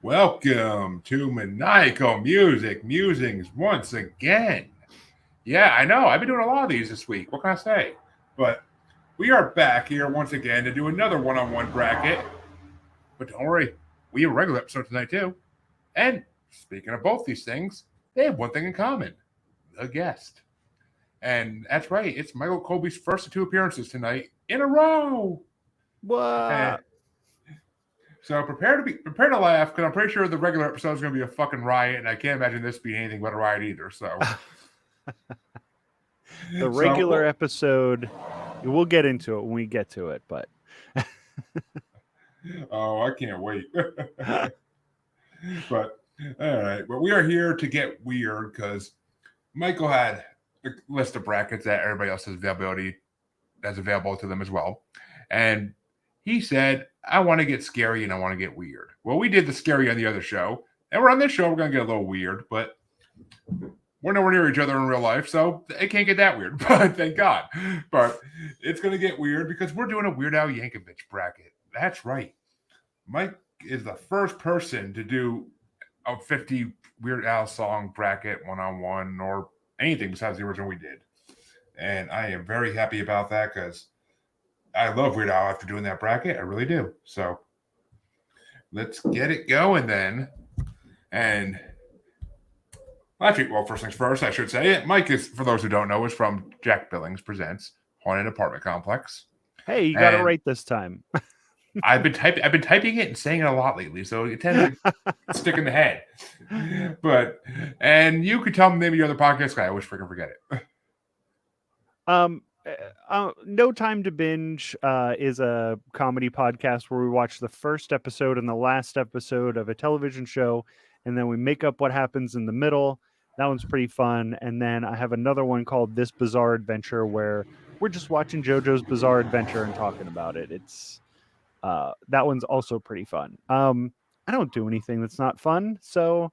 Welcome to Maniacal Music Musings once again. Yeah, I know. I've been doing a lot of these this week. What can I say? But we are back here once again to do another one-on-one bracket. But don't worry, we have a regular episode tonight too. And speaking of both these things, they have one thing in common: the guest. And that's right, it's Michael Colby's first of two appearances tonight in a row. And What? so prepare to laugh because I'm pretty sure the regular episode is going to be a fucking riot, and I can't imagine this being anything but a riot either. So The regular episode, we'll get into it when we get to it, but oh, I can't wait. But all right, but we are here to get weird because Michael had a list of brackets that everybody else has available to them as well, and he said, I want to get scary and I want to get weird. Well, we did the scary on the other show, and we're on this show, we're going to get a little weird, but we're nowhere near each other in real life, so it can't get that weird, but thank God. But it's going to get weird because we're doing a Weird Al Yankovic bracket. That's right. Mike is the first person to do a 50 Weird Al song bracket one-on-one or anything besides the original we did. And I am very happy about that because I love Weird Al after doing that bracket. I really do. So let's get it going then. And actually, well, first things first, I should say it. Mike is, for those who don't know, is from Jack Billings Presents Haunted Apartment Complex. Hey, you got it right this time. I've been typing it and saying it a lot lately, so it tends to stick in the head. And you could tell me maybe your other podcast guy. I wish I could forget it. No Time to Binge is a comedy podcast where we watch the first episode and the last episode of a television show, and then we make up what happens in the middle. That one's pretty fun. And then I have another one called This Bizarre Adventure where we're just watching JoJo's Bizarre Adventure and talking about it. It's that one's also pretty fun. I don't do anything that's not fun, so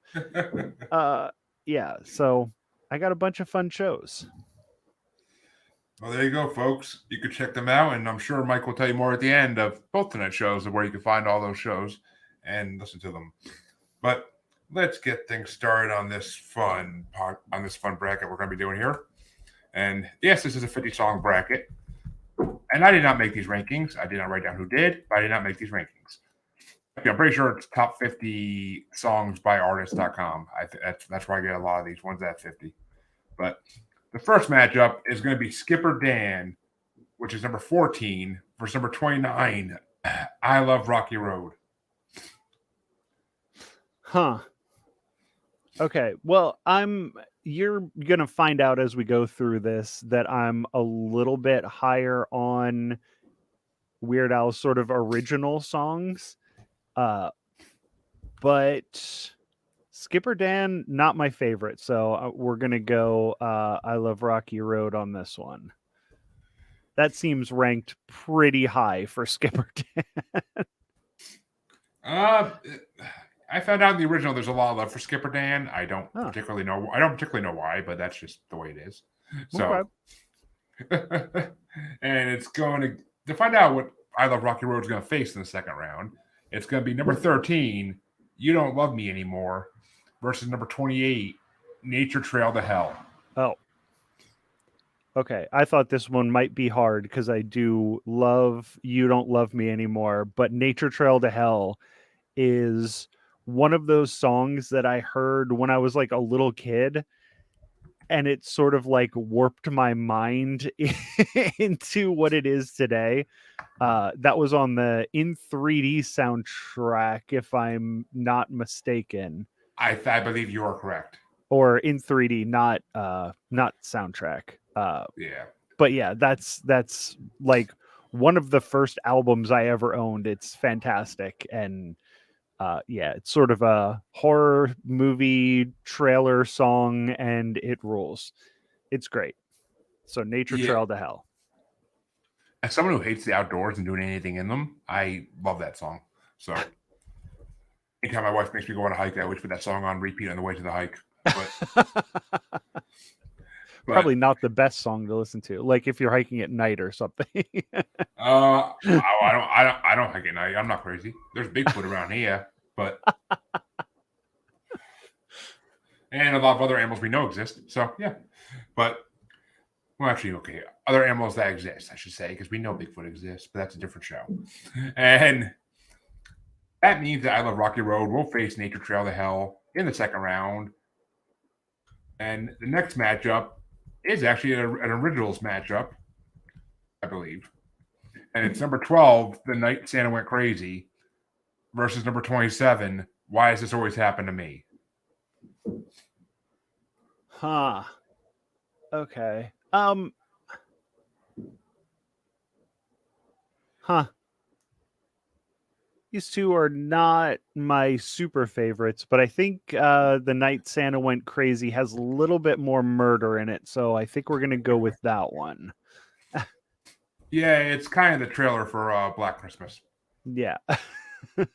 yeah, so I got a bunch of fun shows. Well, there you go, folks. You can check them out, and I'm sure Mike will tell you more at the end of both tonight's shows of where you can find all those shows and listen to them. But let's get things started on this fun bracket we're going to be doing here. And yes, this is a 50-song bracket. And I did not make these rankings. I did not write down who did, but I did not make these rankings. I'm pretty sure it's top 50 songs by artist.com. That's where I get a lot of these ones at 50. But the first matchup is going to be Skipper Dan, which is number 14, versus number 29, I Love Rocky Road. Huh. Okay. Well, you're going to find out as we go through this that I'm a little bit higher on Weird Al's sort of original songs. But Skipper Dan, not my favorite. So we're going to go I Love Rocky Road on this one. That seems ranked pretty high for Skipper Dan. I found out in the original there's a lot of love for Skipper Dan. I don't particularly know why, but that's just the way it is. So and it's going to find out what I Love Rocky Road is going to face in the second round. It's going to be number 13, You Don't Love Me Anymore, versus number 28, Nature Trail to Hell. Oh. Okay. I thought this one might be hard because I do love You Don't Love Me Anymore, but Nature Trail to Hell is one of those songs that I heard when I was like a little kid, and it sort of like warped my mind into what it is today. That was on the In 3D soundtrack, if I'm not mistaken. I believe you are correct. Or In 3D, not soundtrack. Yeah. But yeah, that's like one of the first albums I ever owned. It's fantastic. And yeah, it's sort of a horror movie trailer song, and it rules. It's great. So Nature Trail to Hell. As someone who hates the outdoors and doing anything in them, I love that song. So anytime my wife makes me go on a hike, I always put that song on repeat on the way to the hike. But probably not the best song to listen to, like if you're hiking at night or something. I don't hike at night. I'm not crazy. There's Bigfoot around here, but and a lot of other animals we know exist. So yeah, but well, actually, okay, other animals that exist, I should say, because we know Bigfoot exists, but that's a different show. And that means that I Love Rocky Road will face Nature Trail to Hell in the second round. And the next matchup is actually an originals matchup, I believe. And it's number 12, The Night Santa Went Crazy, versus number 27, Why Has This Always Happened to Me? Huh. Okay. Huh. These two are not my super favorites, but I think The Night Santa Went Crazy has a little bit more murder in it, so I think we're gonna go with that one. Yeah, it's kind of the trailer for Black Christmas. Yeah. All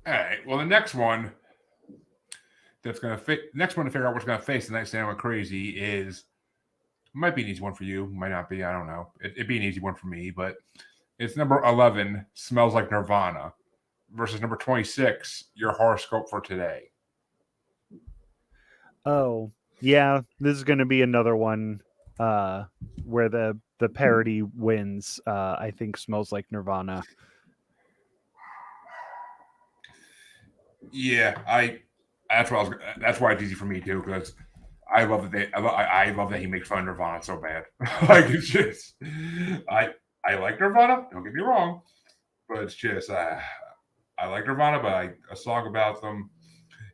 right. Well, the next one to figure out what's gonna face The Night Santa Went Crazy is might be an easy one for you, might not be. I don't know. It'd be an easy one for me, but it's number 11, Smells Like Nirvana, versus number 26, Your Horoscope for Today. Oh, yeah. This is gonna be another one where the parody wins. I think Smells Like Nirvana. Yeah, that's what I was. That's why it's easy for me too, because I love that I love that he makes fun of Nirvana so bad. Like it's just, I like Nirvana. Don't get me wrong, but it's just I like Nirvana, but a song about them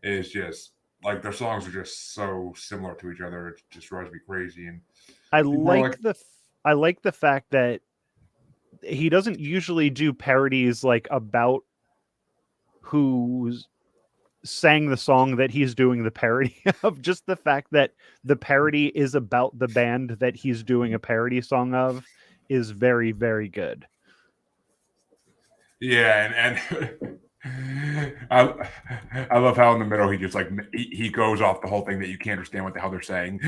is just like their songs are just so similar to each other. It just drives me crazy. And I like the fact that he doesn't usually do parodies like about who's sang the song that he's doing the parody of. Just the fact that the parody is about the band that he's doing a parody song of is very, very good. yeah, and I love how in the middle he just like he goes off the whole thing that you can't understand what the hell they're saying.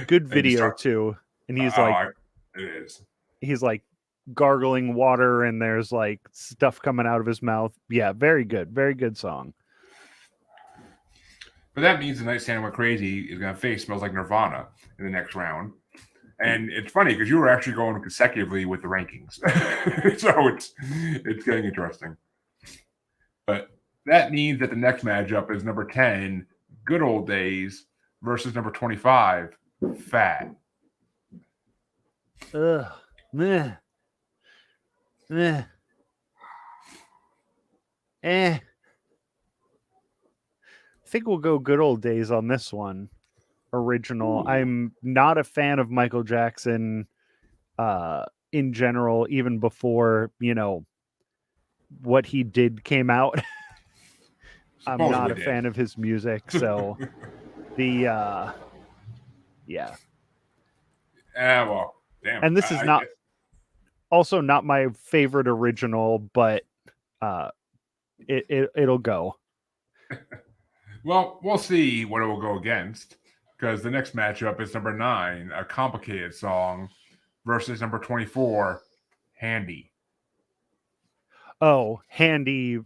Good video too, and he's like, it is. he's like gargling water, and there's like stuff coming out of his mouth. Yeah, very good song. But that means The Night Santa Went Crazy is going to face Smells Like Nirvana in the next round. And it's funny because you were actually going consecutively with the rankings. So it's getting interesting. But that means that the next matchup is number 10, Good Old Days, versus number 25, Fat. Ugh. Meh. Meh. Eh. I think we'll go Good Old Days on this one. Original. Ooh. I'm not a fan of Michael Jackson in general, even before, what he did came out. I'm not a fan of his music, so the yeah. Well, damn. And this is also not my favorite original, but it'll go. Well, we'll see what it will go against, because the next matchup is number 9, A Complicated Song, versus number 24, Handy. Oh, Handy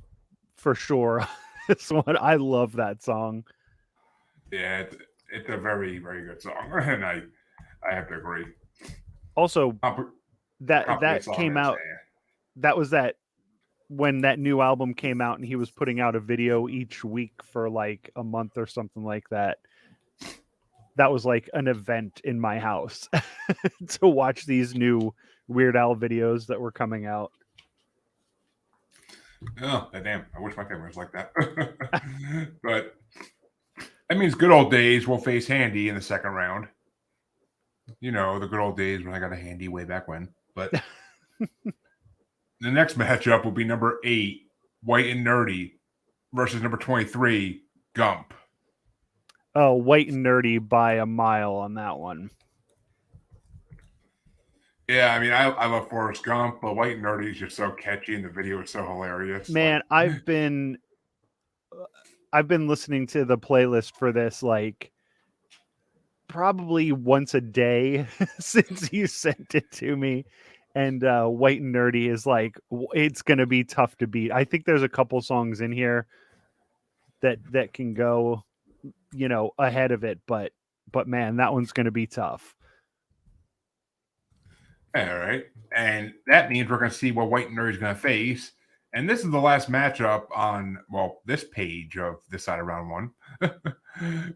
for sure. This one, I love that song. Yeah, it's a very, very good song, and I have to agree. Also, that came out. That was when that new album came out, and he was putting out a video each week for like a month or something like that. That was like an event in my house to watch these new Weird Al videos that were coming out. Oh, damn. I wish my family was like that. But that means Good Old Days will face Handy in the second round. You know, the good old days when I got a Handy way back when. But the next matchup will be number 8, White and Nerdy, versus number 23, Gump. Oh, White and Nerdy by a mile on that one. Yeah, I mean, I love Forrest Gump, but White and Nerdy is just so catchy, and the video is so hilarious. Man, I've been listening to the playlist for this like probably once a day since you sent it to me. And White and Nerdy is like, it's gonna be tough to beat. I think there's a couple songs in here that can go, ahead of it, but man, that one's going to be tough. All right. And that means we're going to see what White and Nerdy's going to face. And this is the last matchup on, well, this page of this side of round one.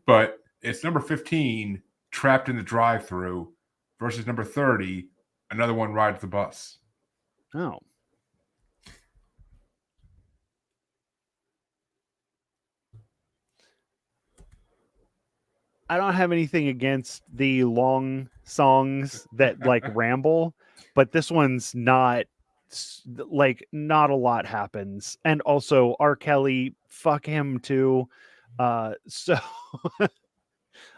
But it's number 15, Trapped in the Drive-Thru, versus number 30, Another One Rides the Bus. Oh. I don't have anything against the long songs that like ramble, but this one's not not a lot happens. And also R. Kelly, fuck him too. So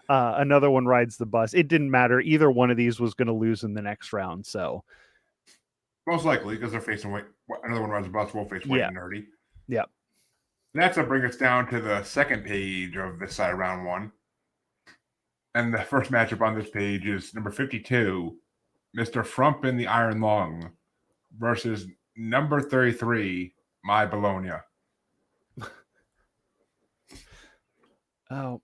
Another One Rides the Bus. It didn't matter. Either one of these was going to lose in the next round. So most likely, because they're facing Another One Rides the Bus will face White and Nerdy. Yep. That's going to bring us down to the second page of this side of round one. And the first matchup on this page is number 52, Mr. Frump in the Iron Lung, versus number 33, My Bologna. Oh,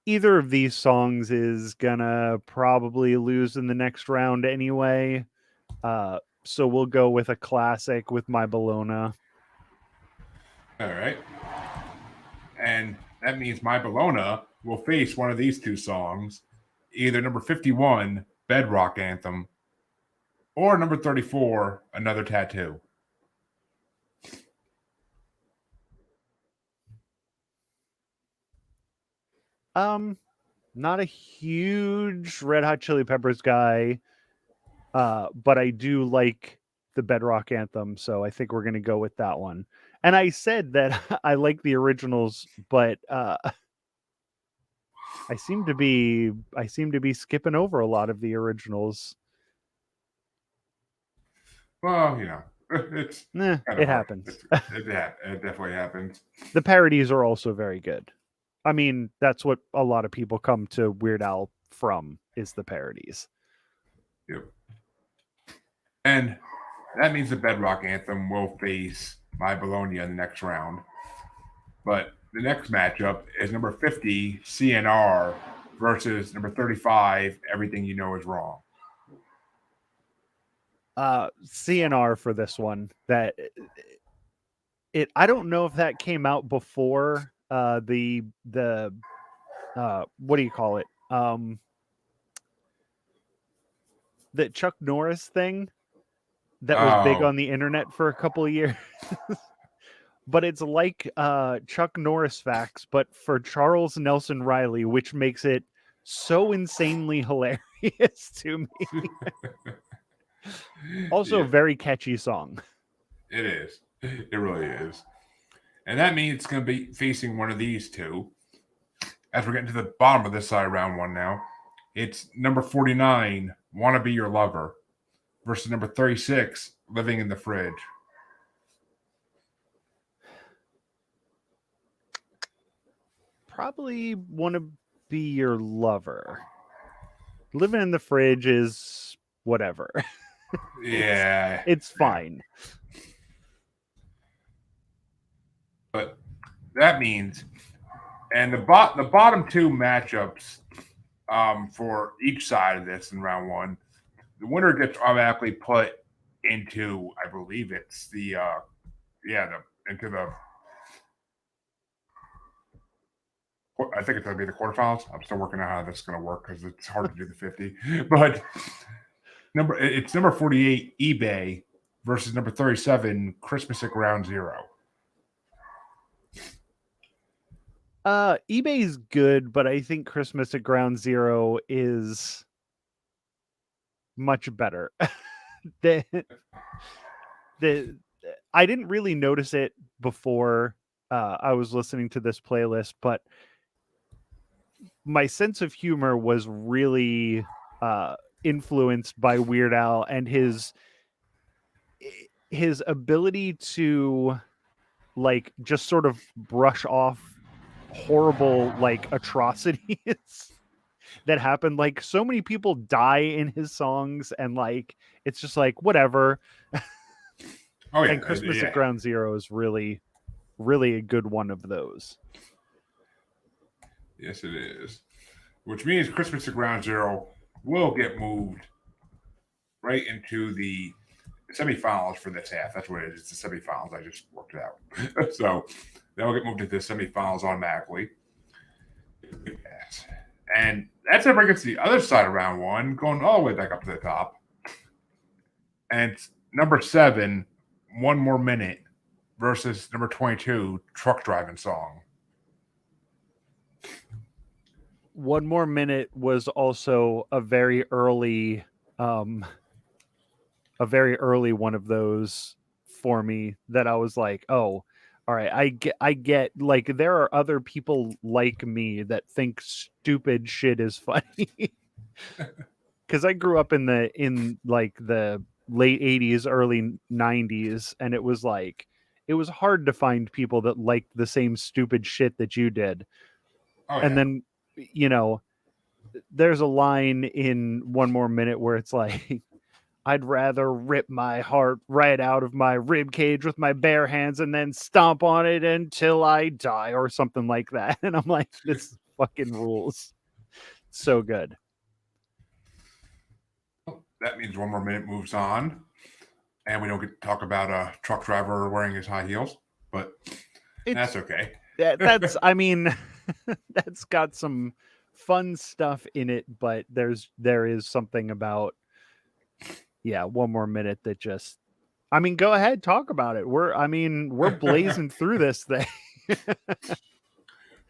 either of these songs is gonna probably lose in the next round anyway. So we'll go with a classic with My Bologna. All right. And that means My Bologna will face one of these two songs, either number 51, Bedrock Anthem, or number 34, Another Tattoo. Not a huge Red Hot Chili Peppers guy, but I do like the Bedrock Anthem, so I think we're gonna go with that one. And I said that I like the originals, but I seem to be skipping over a lot of the originals. Well, it happens. It definitely happens. The parodies are also very good. I mean, that's what a lot of people come to Weird Al from, is the parodies. Yep. And that means the Bedrock Anthem will face My Bologna in the next round. But the next matchup is number 50, CNR, versus number 35, Everything You Know Is Wrong. CNR for this one. I don't know if that came out before the what do you call it? The Chuck Norris thing that was big on the internet for a couple of years. But it's like Chuck Norris facts, but for Charles Nelson Reilly, which makes it so insanely hilarious to me. Also, very catchy song. It is. It really is. And that means it's going to be facing one of these two. As we're getting to the bottom of this side of round one now, it's number 49, Wanna Be Your Lover, versus number 36, Living in the Fridge. Probably Wanna Be Your Lover. Living in the Fridge is whatever. Yeah. It's fine. But that means, and the bottom two matchups for each side of this in round one, the winner gets automatically put into, I believe it's I think it's going to be the quarterfinals. I'm still working out how this is going to work because it's hard to do the 50. But it's number 48, eBay, versus number 37, Christmas at Ground Zero. eBay's good, but I think Christmas at Ground Zero is much better. I didn't really notice it before I was listening to this playlist, but my sense of humor was really influenced by Weird Al and his ability to like just sort of brush off horrible like atrocities that happen. Like so many people die in his songs, and like it's just like whatever. Oh yeah, And Christmas yeah. at Ground Zero is really, really a good one of those. Yes, it is. Which means Christmas at Ground Zero will get moved right into the semifinals for this half. That's what it is. It's the semifinals. I just worked it out. So they'll get moved into the semifinals automatically. Yes. And that's it brings us to the other side of round one, going all the way back up to the top. And number 7, One More Minute versus number 22, Truck Driving Song. One More Minute was also a very early one of those for me that I was like, oh, all right, I get like there are other people like me that think stupid shit is funny. Because I grew up in the late 80s, early 90s, and it was hard to find people that liked the same stupid shit that you did. Oh, And yeah. then, there's a line in One More Minute where it's like, I'd rather rip my heart right out of my rib cage with my bare hands and then stomp on it until I die, or something like that. And I'm like, this fucking rules. So good. That means One More Minute moves on. And we don't get to talk about a truck driver wearing his high heels, but that's okay. That's I mean, that's got some fun stuff in it, but there is something about One More Minute that just, I mean, go ahead, talk about it. We're blazing through this thing.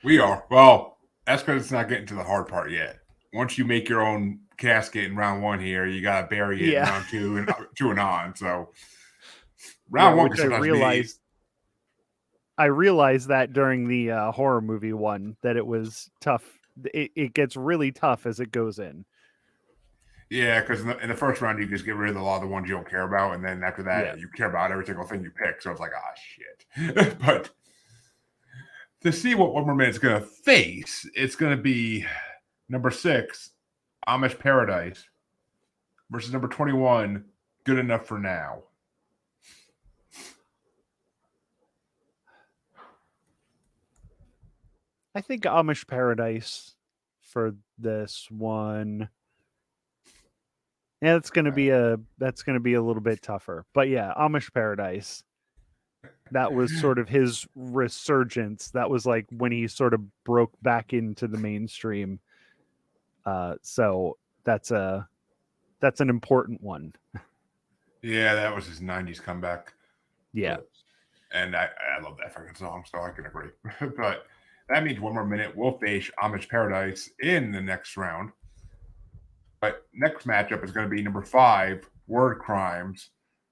We are. Well, that's because it's not getting to the hard part yet. Once you make your own casket in round 1 here, you got to bury it in round 2 and 2 and on. So round 1 which can sometimes I realized that during the horror movie one, that it was tough. It gets really tough as it goes in. Yeah, because in the first round, you just get rid of a lot of the ones you don't care about. And then after that, Yeah. you care about every single thing you pick. So it's like, shit. But to see what One More Minute's going to face, it's going to be number 6, Amish Paradise, versus number 21, Good Enough for Now. I think Amish Paradise for this one. Yeah, that's gonna be a little bit tougher. But yeah, Amish Paradise. That was sort of his resurgence. That was like when he sort of broke back into the mainstream. So that's an important one. Yeah, that was his 90s comeback. Yeah. And I love that fucking song, so I can agree. But that means One More Minute will face Amish Paradise in the next round. But next matchup is going to be number 5, Word Crimes,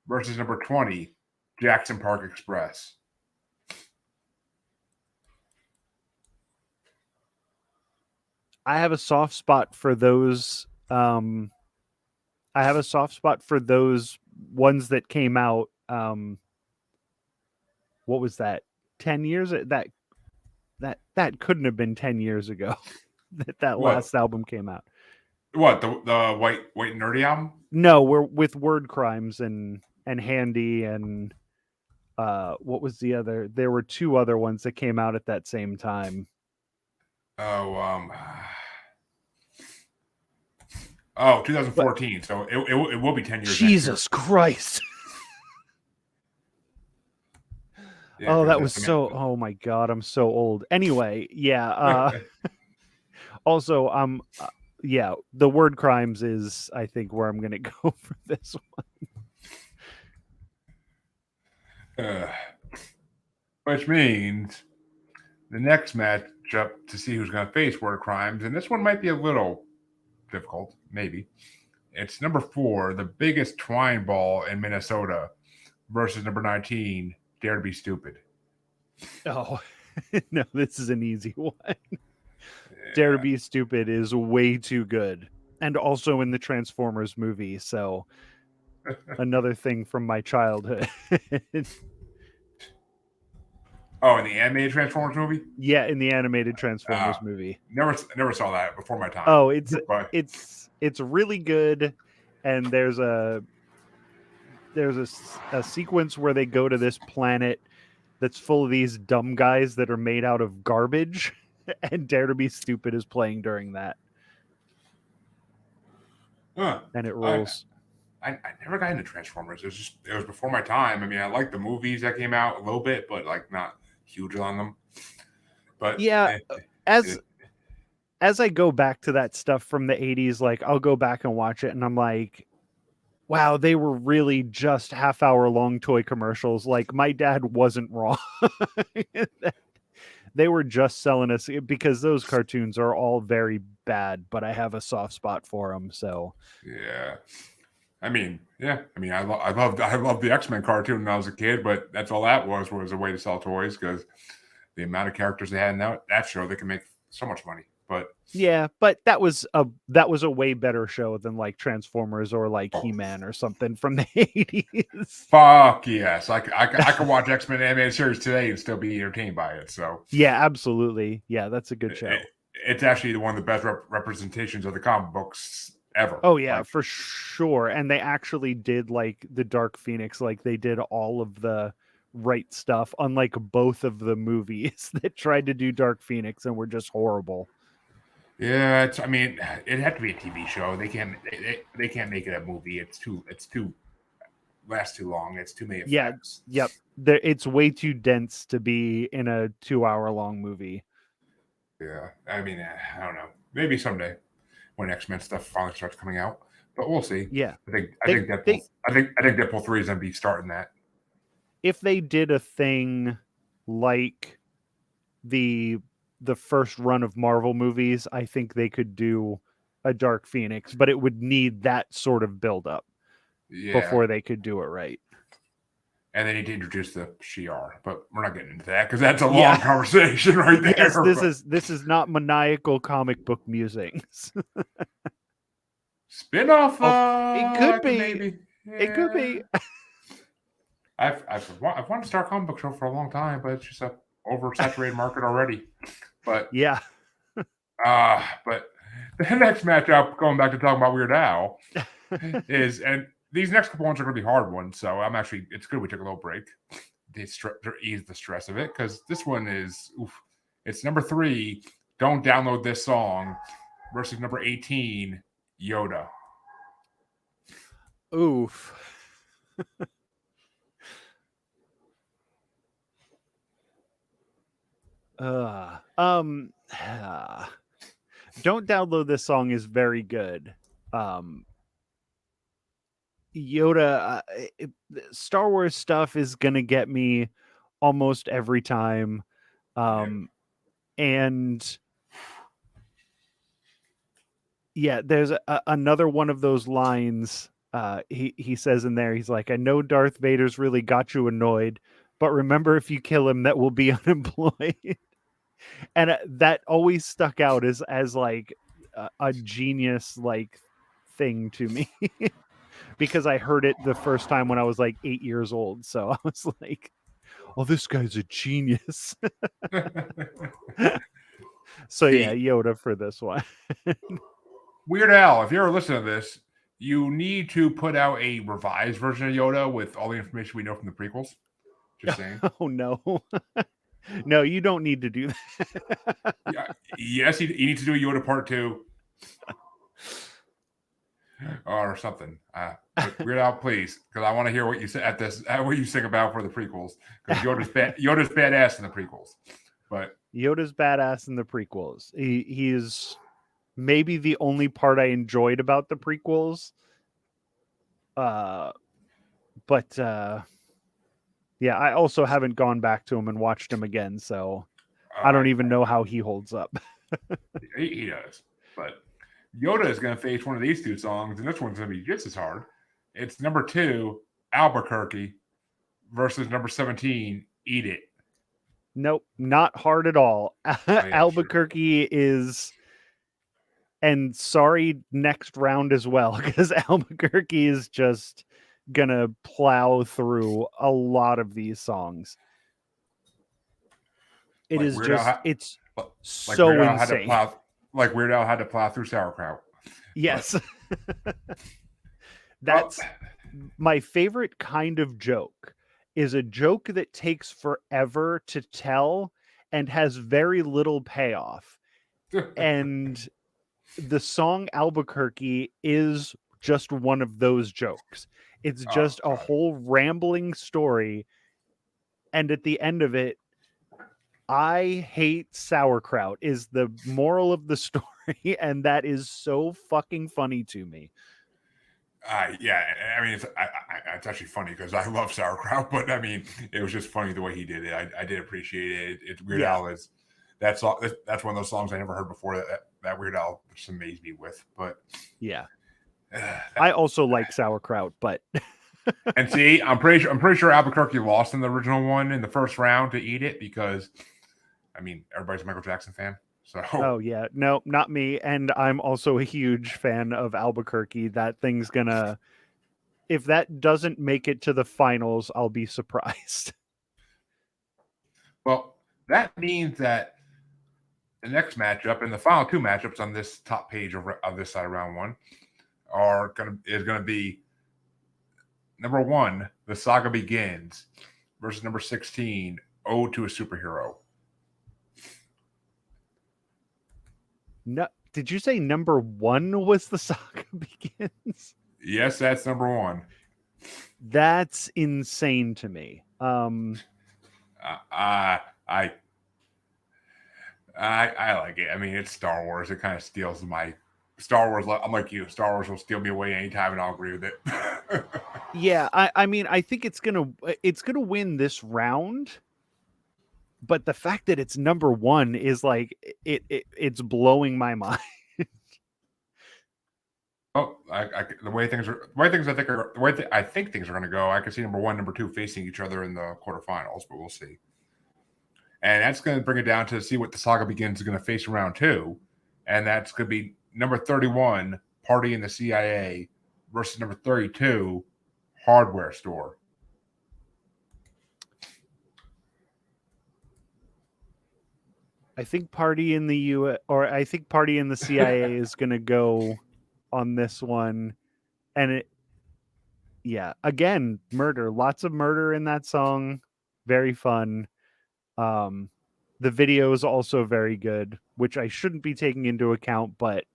versus number 20, Jackson Park Express. I have a soft spot for those. I have a soft spot for those ones that came out. What was that? 10 years? That couldn't have been 10 years ago that last album came out. What, the white and nerdy album? No, we're with Word Crimes and Handy and what was the other? There were 2 other ones that came out at that same time. Oh, 2014. So it will be 10 years. Jesus Christ. Yeah, that was so. Oh my God, I'm so old. Anyway, yeah. Also, the Word Crimes is, I think, where I'm going to go for this one. Which means the next matchup to see who's going to face Word Crimes, and this one might be a little difficult, maybe. It's number 4, the biggest twine ball in Minnesota, versus number 19, Dare to Be Stupid. Oh, no, this is an easy one. Yeah. Dare to Be Stupid is way too good. And also in the Transformers movie, so another thing from my childhood. Oh, in the animated Transformers movie? Yeah, in the animated Transformers movie. Never saw that before my time. Oh, it's really good, and there's a a sequence where they go to this planet that's full of these dumb guys that are made out of garbage, and Dare to Be Stupid is playing during that, and it I, rules. I never got into Transformers. It was before my time. I mean, I liked the movies that came out a little bit, but like not huge on them. But Yeah, as as I go back to that stuff from the 80s, like I'll go back and watch it and I'm like, wow, they were really just half-hour long toy commercials. Like my dad wasn't wrong. They were just selling us because those cartoons are all very bad, but I have a soft spot for them. So yeah, I mean, yeah, I mean, I loved the X-Men cartoon when I was a kid, but that's all that was a way to sell toys because the amount of characters they had in that show, they can make so much money. But yeah, but that was a way better show than like Transformers or like He-Man or something from the 80s. fuck yes, I can watch X-Men animated series today and still be entertained by it. So Yeah, absolutely. Yeah, that's a good show. It's actually one of the best representations of the comic books ever. Oh yeah, Like, for sure. And they actually did like the Dark Phoenix, like they did all of the right stuff, unlike both of the movies that tried to do Dark Phoenix and were just horrible. yeah, I mean, it had to be a TV show. They can't make it a movie. It's too lasts too long. It's too many Yeah, effects. yep. It's way too dense to be in a 2 hour long movie. Yeah, I mean, I don't know. Maybe someday when X-Men stuff finally starts coming out, but we'll see. Yeah. I think Deadpool 3 is gonna be starting that. If they did a thing like the first run of Marvel movies, I think they could do a Dark Phoenix, but it would need that sort of build up before they could do it right. And they need to introduce the Shi'ar, but we're not getting into that because that's a long conversation right there. Yes, this is not maniacal comic book musings. Spin-off, it could be. Maybe. Yeah. It could be. I've wanted to start a comic book show for a long time, but it's just a oversaturated market already. But yeah. But the next matchup, going back to talking about Weird Al, is, and these next couple ones are going to be hard ones. So it's good we took a little break to ease the stress of it, because this one is, it's number 3, Don't Download This Song, versus number 18, Yoda. Oof. Don't Download This Song is very good. Yoda, Star Wars stuff is gonna get me almost every time. And yeah, there's another one of those lines. He says in there, he's like, I know Darth Vader's really got you annoyed, but remember, if you kill him, that will be unemployed. And that always stuck out as like a genius like thing to me. Because I heard it the first time when I was like 8 years old. So I was like, oh, this guy's a genius. So yeah, Yoda for this one. Weird Al, if you're ever listening to this, you need to put out a revised version of Yoda with all the information we know from the prequels. Just saying. Oh no. No, you don't need to do that. Yes, you need to do a Yoda Part 2. Or something. Weird Al, please, because I want to hear what you say at this. What you sing about for the prequels, because Yoda's badass in the prequels. But Yoda's badass in the prequels. He is maybe the only part I enjoyed about the prequels. But yeah, I also haven't gone back to him and watched him again, so I don't even know how he holds up. He does, but Yoda is going to face one of these two songs, and this one's going to be just as hard. It's number 2, Albuquerque, versus number 17, Eat It. Nope, not hard at all. Albuquerque is, and sorry, next round as well, because Albuquerque is just gonna plow through a lot of these songs. It is just, it's so insane. Like Weird Al had to plow through sauerkraut. Yes. That's my favorite kind of joke is a joke that takes forever to tell and has very little payoff. And the song Albuquerque is just one of those jokes. It's Oh, just a God. whole rambling story. And at the end of it, I hate sauerkraut is the moral of the story. And that is so fucking funny to me. Yeah, I mean, it's actually funny because I love sauerkraut, but I mean, it was just funny the way he did it. I did appreciate it. It's Weird Yeah. Al is that's one of those songs I never heard before that Weird Al just amazed me with. But Yeah. I also like sauerkraut, but and see, I'm pretty sure Albuquerque lost in the original one in the first round to eat it because I mean everybody's a Michael Jackson fan. So oh yeah, no, not me. And I'm also a huge fan of Albuquerque. That thing's gonna, if that doesn't make it to the finals, I'll be surprised. well, that means that the next matchup and the final two matchups on this top page of this side of round one is gonna be number 1, The Saga Begins versus number 16, Ode to a Superhero. No, did you say number 1 was the Saga Begins? Yes, that's number 1. That's insane to me. I like it. I mean, it's Star Wars. It kind of steals my Star Wars. I'm like you. Star Wars will steal me away anytime, and I'll agree with it. Yeah, I mean, I think it's gonna win this round. But the fact that it's number 1 is like it's blowing my mind. Oh, the way things I think things are going to go. I can see number 1, number 2 facing each other in the quarterfinals, but we'll see. And that's going to bring it down to see what the Saga Begins is going to face in round 2, and that's going to be number 31, Party in the CIA, versus number 32, Hardware Store. I think Party in the CIA is going to go on this one. And again, murder, lots of murder in that song. Very fun. The video is also very good, which I shouldn't be taking into account, but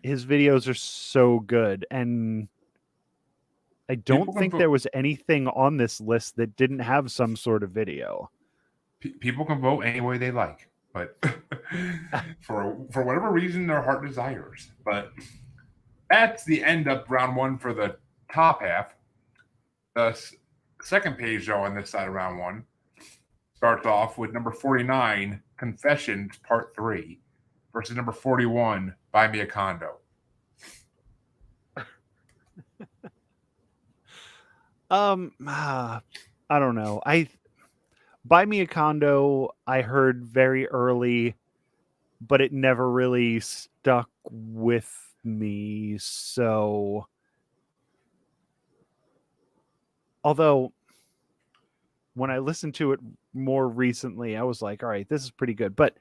his videos are so good. And I don't think there was anything on this list that didn't have some sort of video. People can vote any way they like, but for whatever reason their heart desires. But that's the end of round 1 for the top half. The second page, though, on this side of round 1 starts off with number 49, Confessions Part 3, versus number 41, Buy Me a Condo. I don't know. Buy Me a Condo, I heard very early, but it never really stuck with me. So, although when I listened to it more recently, I was like, all right, this is pretty good. But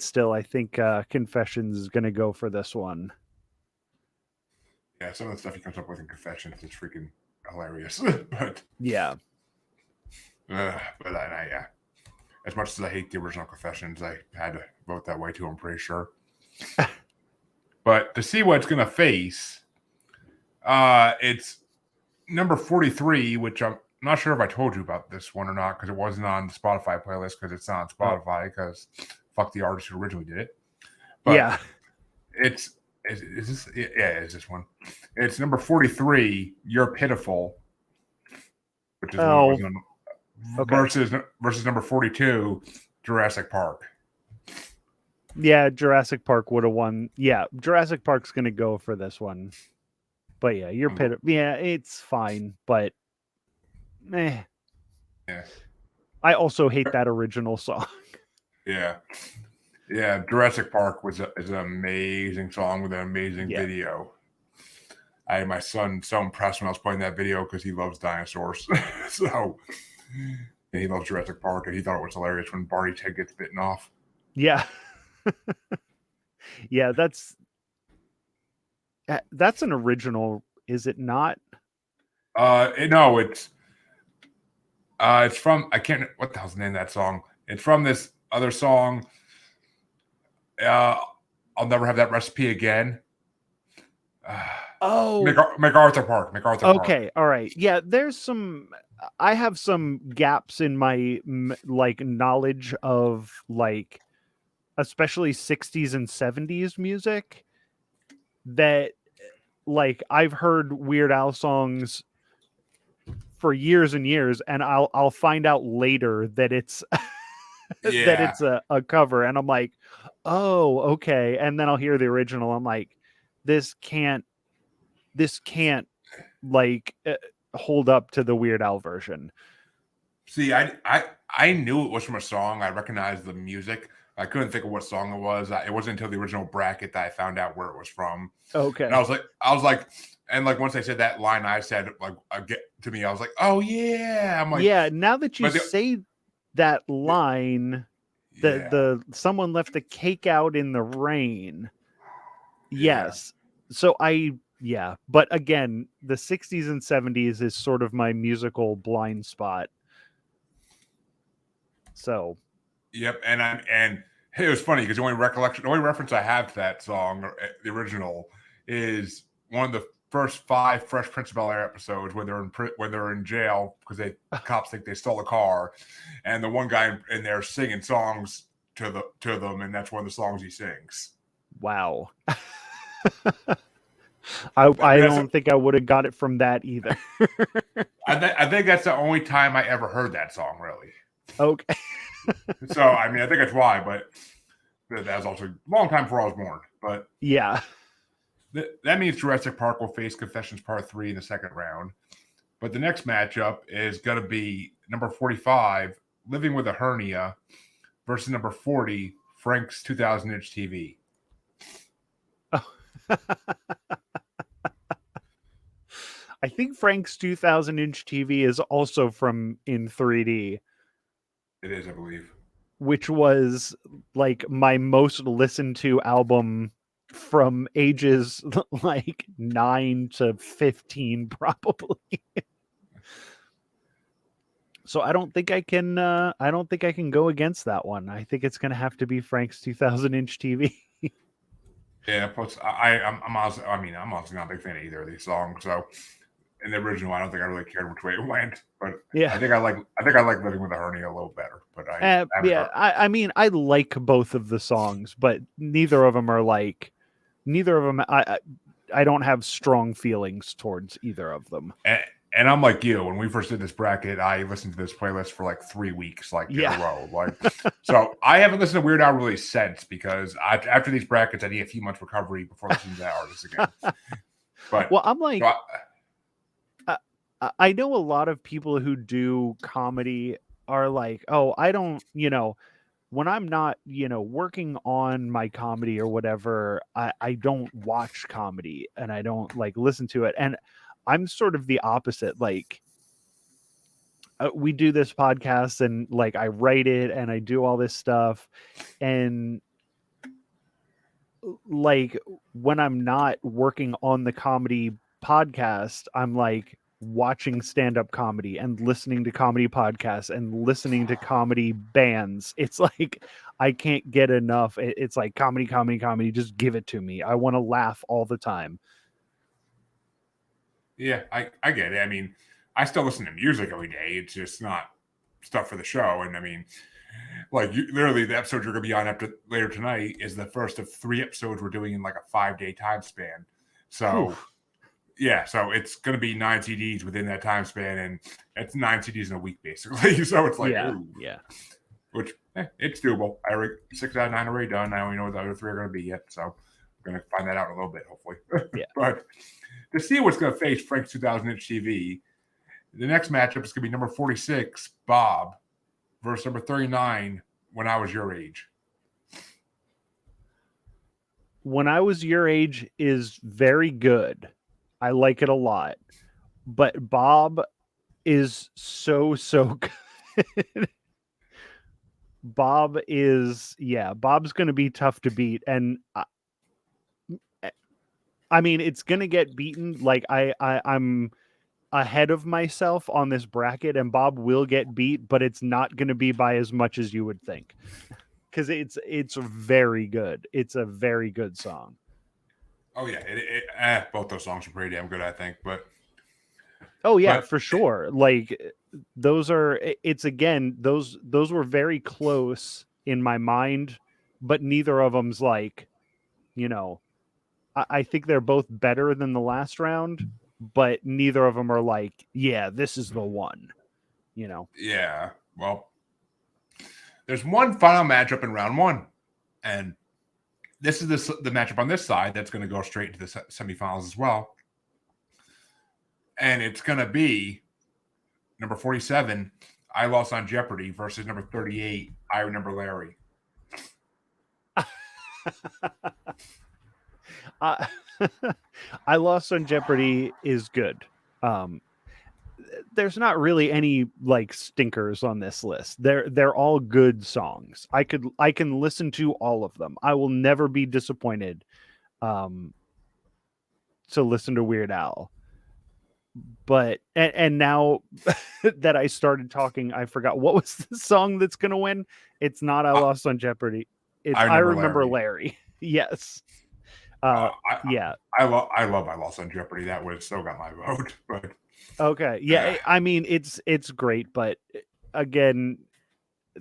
still, I think Confessions is going to go for this one. Yeah, some of the stuff he comes up with in Confessions is freaking hilarious. But yeah. Yeah. As much as I hate the original Confessions, I had to vote that way too, I'm pretty sure. But to see what it's going to face, it's number 43, which I'm not sure if I told you about this one or not because it wasn't on the Spotify playlist because it's not on Spotify because fuck the artist who originally did it. But yeah. It's this one. It's number 43, You're Pitiful, which is versus number 42, Jurassic Park. Yeah, Jurassic Park would have won. Yeah, Jurassic Park's going to go for this one. But yeah, You're Pitiful. Yeah, it's fine, but yeah. I also hate that original song. Yeah. Yeah, Jurassic Park is an amazing song with an amazing video. I had my son so impressed when I was playing that video because he loves dinosaurs. So, and he loves Jurassic Park, and he thought it was hilarious when Barney's head gets bitten off. Yeah. Yeah, that's an original, is it not? No, it's from I can't. What the hell's the name of that song? It's from this other song. Uh, I'll never have that recipe again. Oh, MacArthur Park. MacArthur Park. okay, all right. Yeah, there's some. I have some gaps in my like knowledge of like, especially 60s and 70s music. That like I've heard Weird Al songs for years and years, and I'll find out later that it's that Yeah. it's a cover, and I'm like, oh, okay. And then I'll hear the original. I'm like, this can't like hold up to the Weird Al version. See, I knew it was from a song. I recognized the music. I couldn't think of what song it was. It wasn't until the original bracket that I found out where it was from. Okay. And I was like, and like once I said that line, I said like, get to me. I was like, oh yeah. I'm like, yeah. Now that you say that line, the someone left the cake out in the rain. Yes. So but again, the 60s and 70s is sort of my musical blind spot. So, yep, and it was funny because the only reference I have to that song, or the original, is one of the first 5 Fresh Prince of Bel-Air episodes when they're in jail because the cops think they stole a car, and the one guy in there singing songs to them, and that's one of the songs he sings. Wow. I don't think I would have got it from that either. I think that's the only time I ever heard that song, really. Okay. So, I mean, I think that's why, but that was also a long time before I was born. But yeah. That means Jurassic Park will face Confessions Part 3 in the second round. But the next matchup is going to be number 45, Living with a Hernia, versus number 40, Frank's 2000-inch TV. Oh. I think Frank's 2000-inch TV is also from In 3D. It is, I believe. Which was like my most listened to album from ages like 9 to 15, probably. So I don't think I can go against that one. I think it's gonna have to be Frank's 2000-inch TV. Yeah, plus I'm honestly not a big fan of either of these songs. So in the original, I don't think I really cared which way it went. But yeah, I think I like Living with a Hernia a little better. But I mean, I like both of the songs, but neither of them. I don't have strong feelings towards either of them. And I'm like you. When we first did this bracket, I listened to this playlist for like 3 weeks, in a row. So I haven't listened to Weird Al really since because after these brackets, I need a few months recovery before listening to that artist again. But well, I'm like, I know a lot of people who do comedy are like, oh, I don't, when I'm not, working on my comedy or whatever, I don't watch comedy and I don't like listen to it. And I'm sort of the opposite. Like, we do this podcast and like I write it and I do all this stuff. And like when I'm not working on the comedy podcast, I'm like watching stand-up comedy and listening to comedy podcasts and listening to comedy bands. It's like I can't get enough. It's like comedy, just give it to me. I want to laugh all the time. Yeah, I get it. I mean, I still listen to music every day. It's just not stuff for the show. And I mean, like literally the episode you're going to be on later tonight is the first of 3 episodes we're doing in like a 5-day time span. So oof. Yeah, so it's going to be 9 CDs within that time span, and it's 9 CDs in a week basically. So it's like, yeah, which it's doable. 6 out of 9 already done. I don't even know what the other 3 are going to be yet. So I'm going to find that out in a little bit, hopefully. Yeah, but to see what's going to face Frank's 2000-inch TV, the next matchup is going to be number 46, Bob, versus number 39, When I Was Your Age. When I Was Your Age is very good. I like it a lot. But Bob is so good. Bob's going to be tough to beat. And I mean, it's going to get beaten. Like I'm ahead of myself on this bracket, and Bob will get beat, but it's not going to be by as much as you would think, because it's very good. It's a very good song. Oh yeah, both those songs are pretty damn good, I think. But oh yeah, for sure. Like those are. It's again those were very close in my mind, but neither of them's like, you know, I think they're both better than the last round, but neither of them are like, yeah, this is the one. You know. Yeah. Well, there's one final matchup in round one, and this is the matchup on this side that's going to go straight into the semifinals as well. And it's going to be number 47, I Lost on Jeopardy, versus number 38, I Remember Larry. I Lost on Jeopardy is good. There's not really any like stinkers on this list. They're all good songs. I can listen to all of them. I will never be disappointed to listen to Weird Al. But and now that I started talking, I forgot what was the song that's gonna win. It's not I Lost on Jeopardy. It's I Remember Larry. Yes. Yeah. I love I Lost on Jeopardy. That would have still got my vote. But okay. Yeah. I mean, it's great, but again,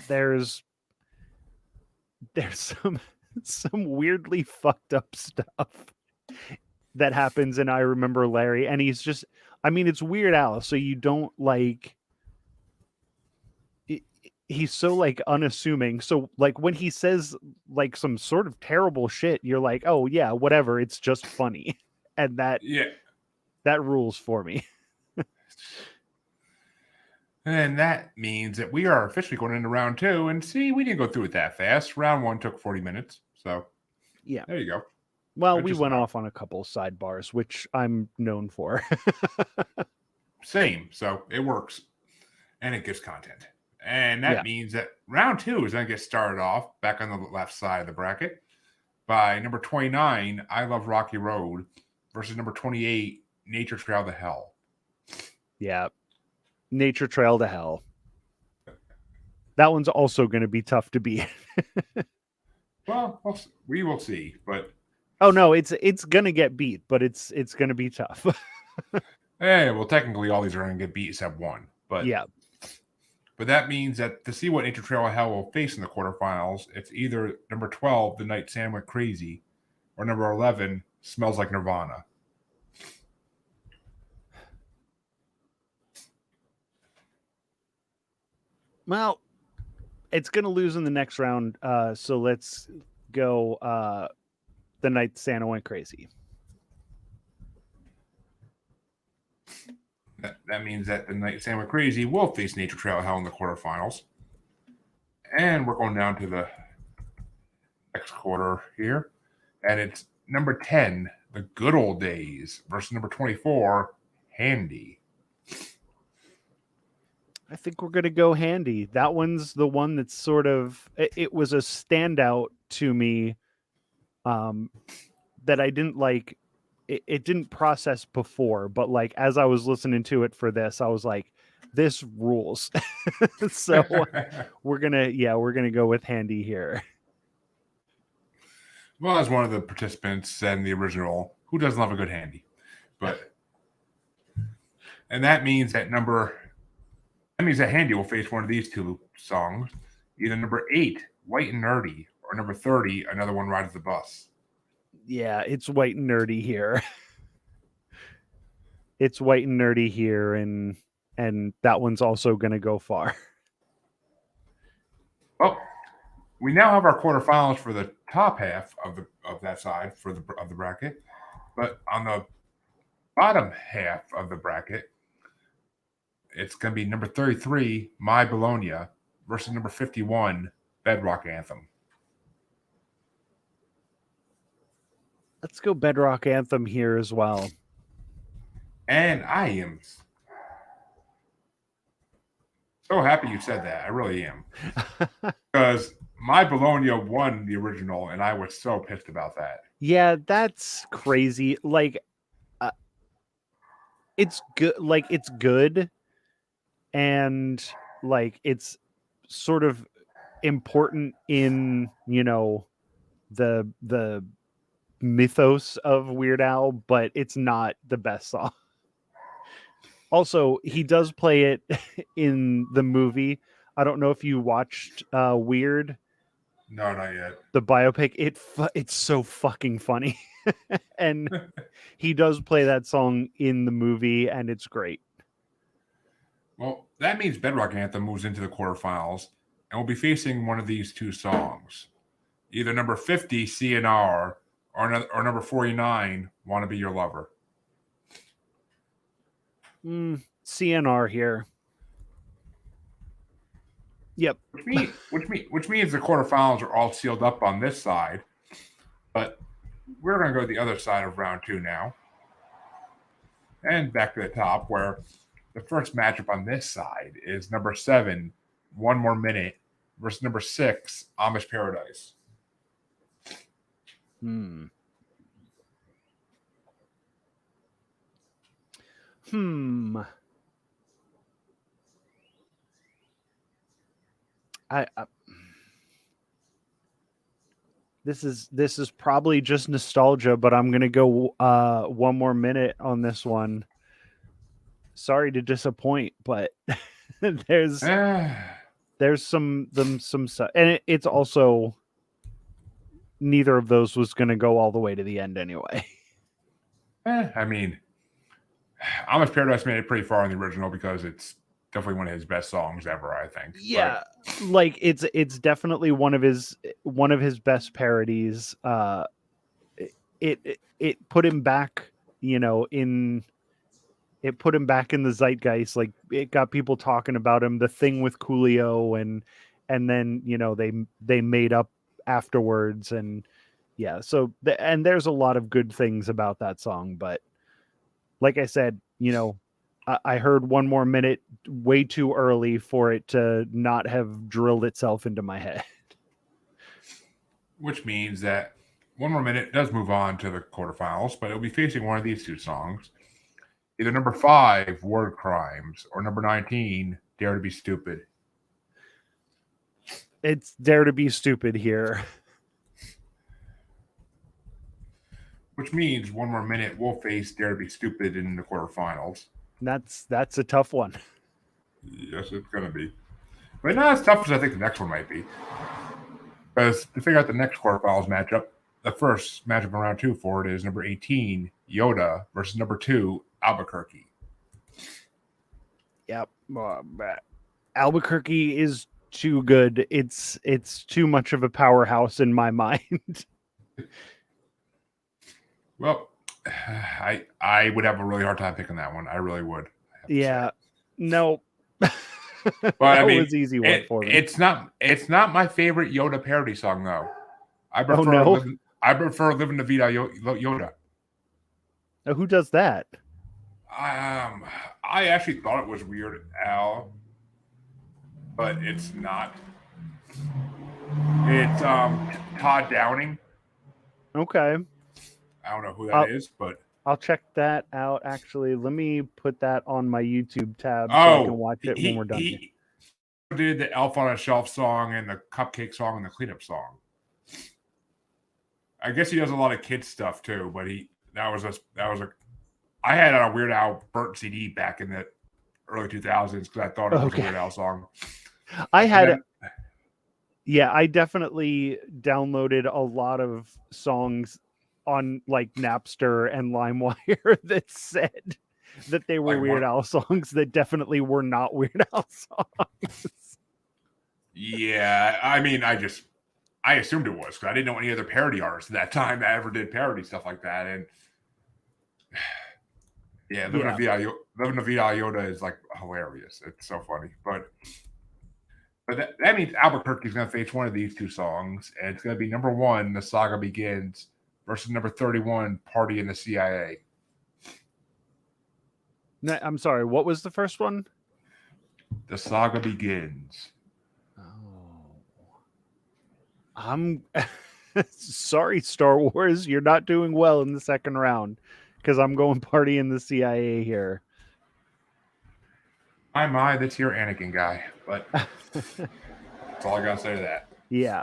there's some weirdly fucked up stuff that happens in I Remember Larry, and he's just, I mean, it's Weird Al, so you don't like, he's so like unassuming. So like when he says like some sort of terrible shit, you're like, oh yeah, whatever, it's just funny. And that rules for me. And that means that we are officially going into round two. And see, we didn't go through it that fast. Round one took 40 minutes. So yeah, there you go. Well, we went off on a couple sidebars, which I'm known for. Same. So it works. And it gives content. And that means that round two is going to get started off back on the left side of the bracket by number 29, I Love Rocky Road, versus number 28, Nature Trail to Hell. Yeah. Nature Trail to Hell. That one's also going to be tough to beat. Well, we will see. But oh no, it's going to get beat, but it's going to be tough. Well, technically all these are going to get beat except one. But yeah. But that means that to see what Nature Trail of Hell will face in the quarterfinals, it's either number 12, The Night Sam Went Crazy, or number 11, Smells Like Nirvana. Well, it's going to lose in the next round, so let's go The Night Santa Went Crazy. That means that The Night Sam Went Crazy will face Nature Trail of Hell in the quarterfinals. And we're going down to the next quarter here. And it's number 10, The Good Old Days, versus number 24, Handy. I think we're going to go Handy. That one's the one that's sort of, it was a standout to me that I didn't like. It didn't process before, but like as I was listening to it for this, I was like, this rules. So we're gonna go with Handy here. Well, as one of the participants said in the original, who doesn't love a good Handy? And that means that Handy will face one of these two songs, either number 8, White and Nerdy, or number 30, Another One Rides the Bus. Yeah, it's White and Nerdy here. It's White and Nerdy here, and that one's also going to go far. Well, we now have our quarterfinals for the top half of that side of the bracket, but on the bottom half of the bracket, it's going to be number 33, My Bologna, versus number 51, Bedrock Anthem. Let's go Bedrock Anthem here as well. And I am so happy you said that. I really am. Because My Bologna won the original, and I was so pissed about that. Yeah, that's crazy. Like, it's good. Like it's good, and like it's sort of important in the mythos of Weird Al, but it's not the best song. Also, he does play it in the movie. I don't know if you watched Weird, No, not yet. the biopic. It's so fucking funny. And he does play that song in the movie, and it's great. Well, that means Bedrock Anthem moves into the quarterfinals and will be facing one of these two songs. Either number 50, CNR, or number 49, Wanna Be Your Lover. CNR here. Yep. Which means the quarterfinals are all sealed up on this side. But we're going to go to the other side of round 2 now. And back to the top, where the first matchup on this side is number 7, One More Minute, versus number 6, Amish Paradise. This is probably just nostalgia, but I'm gonna go One More Minute on this one. Sorry to disappoint, but there's some and it's also neither of those was gonna go all the way to the end anyway. I mean, Amish Paradise made it pretty far in the original because it's definitely one of his best songs ever, I think. Yeah, like it's definitely one of his best parodies. It put him back, it put him back in the zeitgeist. Like it got people talking about him. The thing with Coolio, and then they made up afterwards, and yeah. So and there's a lot of good things about that song, but like I said, I heard One More Minute way too early for it to not have drilled itself into my head. Which means that One More Minute does move on to the quarterfinals, but it'll be facing one of these two songs. Either number 5, Word Crimes, or number 19, Dare to Be Stupid. It's Dare to Be Stupid here. Which means One More Minute will face Dare to Be Stupid in the quarterfinals. That's a tough one. Yes, it's going to be. But not as tough as I think the next one might be. Because to figure out the next quarterfinals matchup, the first matchup in round 2 for it is number 18, Yoda, versus number 2, Albuquerque. Yep. Albuquerque is too good. It's too much of a powerhouse in my mind. Well, I would have a really hard time picking that one. I really would. Yeah. No. But that was easy one for me. It's not my favorite Yoda parody song though. I prefer Living the Vida Yoda. Now, who does that? I actually thought it was Weird Al, but it's not. It's Todd Downing. Okay. I don't know who that is, but I'll check that out. Actually, let me put that on my YouTube tab so I can watch it when we're done. He did the Elf on a Shelf song and the Cupcake song and the Cleanup song. I guess he does a lot of kids stuff too, but I had a Weird Al Burt CD back in the early 2000s because I thought it was a Weird Al song. I definitely downloaded a lot of songs on like Napster and LimeWire that said that they were Weird Al songs that definitely were not Weird Al songs. Yeah, I mean, I assumed it was because I didn't know any other parody artists at that time that ever did parody stuff like that. And yeah, Living the Vida Yoda is like hilarious. It's so funny. But that means Albuquerque is going to face one of these two songs, and it's going to be number 1, The Saga Begins, versus number 31, Party in the CIA. I'm sorry, what was the first one? The Saga Begins. I'm sorry, Star Wars. You're not doing well in the second round because I'm going Party in the CIA here. My, this here Anakin guy. But that's all I gotta say to that. Yeah.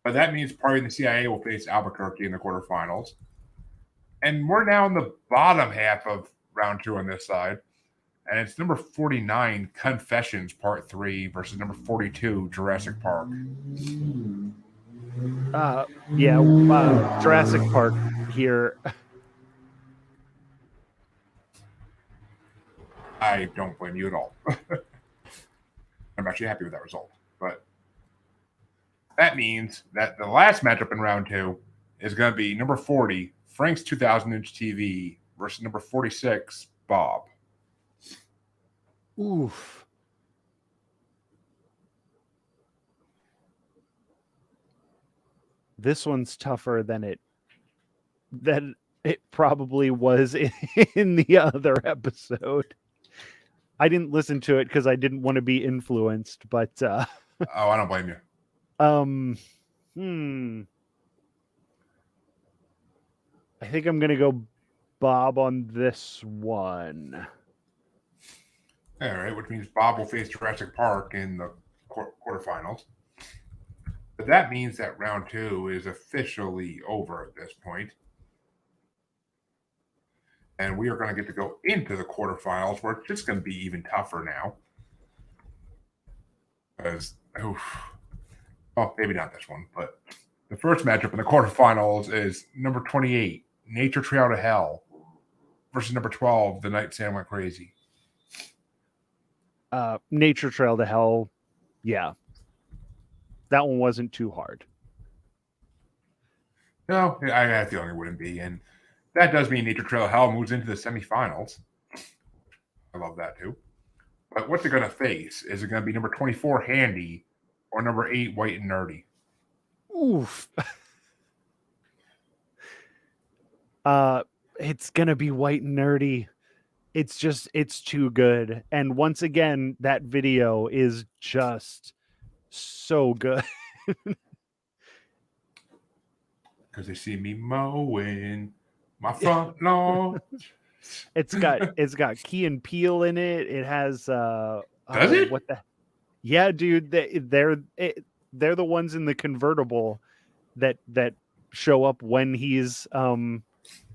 But that means Party in the CIA will face Albuquerque in the quarterfinals. And we're now in the bottom half of round 2 on this side. And it's number 49, Confessions Part 3 versus number 42, Jurassic Park. Jurassic Park here. I don't blame you at all. I'm actually happy with that result. But that means that the last matchup in round 2 is going to be number 40, Frank's 2000-inch TV versus number 46, Bob. Oof. This one's tougher than it probably was in the other episode. I didn't listen to it because I didn't want to be influenced, but I don't blame you. I think I'm gonna go Bob on this one. All right, which means Bob will face Jurassic Park in the quarterfinals. But that means that round 2 is officially over at this point. And we are going to get to go into the quarterfinals, where it's just going to be even tougher now. Because, maybe not this one, but the first matchup in the quarterfinals is number 28, Nature Trail to Hell, versus number 12, The Night Sam Went Crazy. Nature Trail to Hell, yeah. That one wasn't too hard. No, I had a feeling it wouldn't be. And that does mean Nature Trail to Hell moves into the semifinals. I love that too. But what they're going to face, is it going to be number 24, Handy, or number 8, White and Nerdy? Oof. It's going to be White and Nerdy. It's too good. And once again, that video is just so good. Because they see me mowing my front lawn. It's got Key and Peele in it. It has Does it? What the? Yeah, dude. They're the ones in the convertible that show up when he's